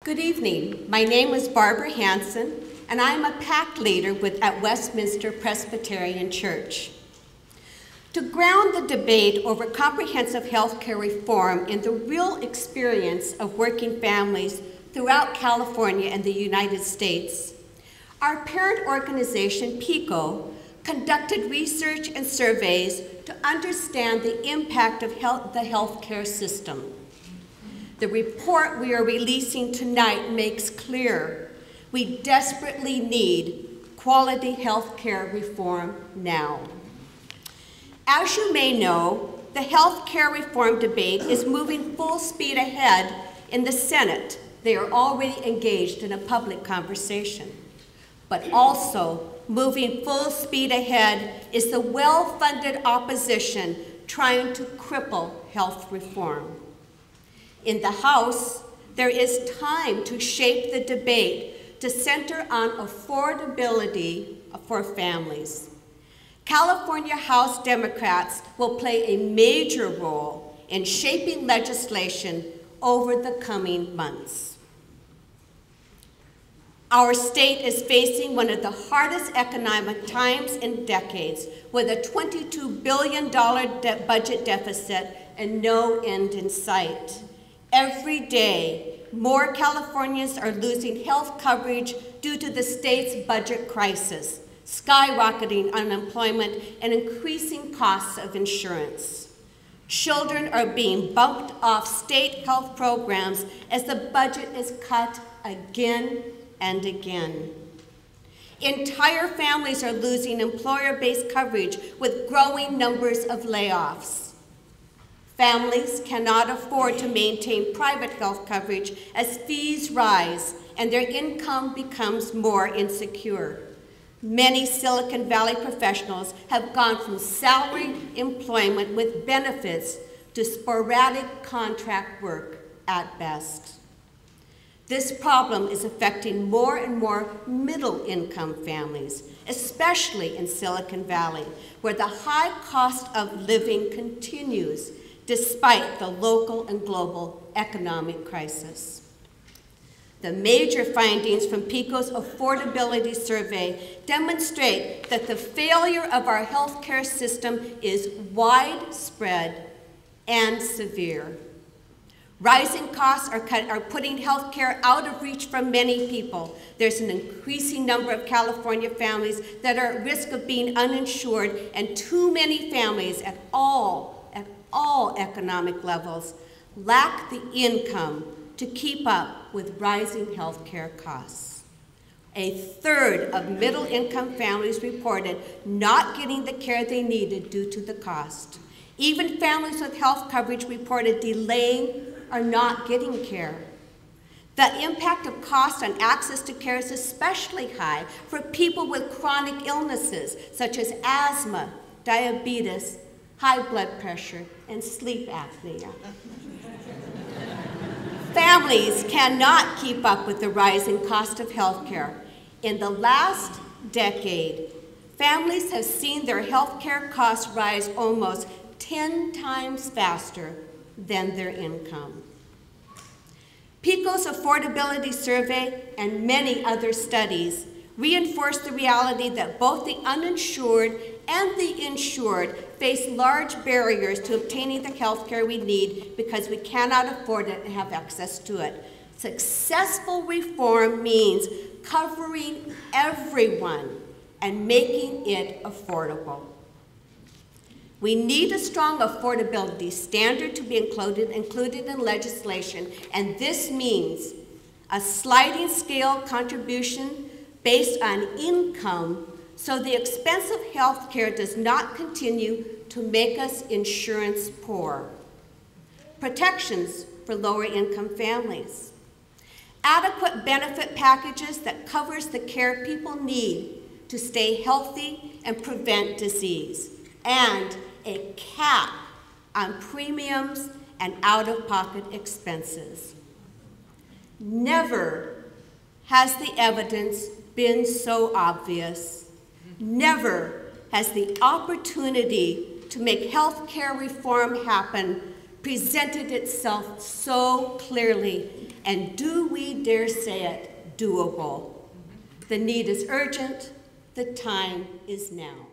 Good evening. My name is Barbara Hanson, and I'm a PACT leader at Westminster Presbyterian Church. To ground the debate over comprehensive health care reform in the real experience of working families throughout California and the United States, our parent organization, PICO, conducted research and surveys to understand the impact of the health care system. The report we are releasing tonight makes clear we desperately need quality health care reform now. As you may know, the health care reform debate is moving full speed ahead in the Senate. They are already engaged in a public conversation. But also, moving full speed ahead is the well-funded opposition trying to cripple health reform. In the House, there is time to shape the debate to center on affordability for families. California House Democrats will play a major role in shaping legislation over the coming months. Our state is facing one of the hardest economic times in decades, with a $22 billion budget deficit and no end in sight. Every day, more Californians are losing health coverage due to the state's budget crisis, skyrocketing unemployment, and increasing costs of insurance. Children are being bumped off state health programs as the budget is cut again and again. Entire families are losing employer-based coverage with growing numbers of layoffs. Families cannot afford to maintain private health coverage as fees rise and their income becomes more insecure. Many Silicon Valley professionals have gone from salaried employment with benefits to sporadic contract work at best. This problem is affecting more and more middle-income families, especially in Silicon Valley, where the high cost of living continues despite the local and global economic crisis. The major findings from PICO's affordability survey demonstrate that the failure of our healthcare system is widespread and severe. Rising costs are putting healthcare out of reach for many people. There's an increasing number of California families that are at risk of being uninsured, and too many families at all economic levels lack the income to keep up with rising healthcare costs. A third of middle-income families reported not getting the care they needed due to the cost. Even families with health coverage reported delaying or not getting care. The impact of cost on access to care is especially high for people with chronic illnesses such as asthma, diabetes, high blood pressure, and sleep apnea. Families cannot keep up with the rising cost of health care. In the last decade, families have seen their health care costs rise almost 10 times faster than their income. PICO's affordability survey and many other studies reinforce the reality that both the uninsured and the insured face large barriers to obtaining the health care we need because we cannot afford it and have access to it. Successful reform means covering everyone and making it affordable. We need a strong affordability standard to be included in legislation, and this means a sliding scale contribution based on income so the expense of health care does not continue to make us insurance poor. Protections for lower income families. Adequate benefit packages that covers the care people need to stay healthy and prevent disease. And a cap on premiums and out-of-pocket expenses. Never has the evidence been so obvious. Never has the opportunity to make health care reform happen presented itself so clearly and do we dare say it, doable. The need is urgent, the time is now.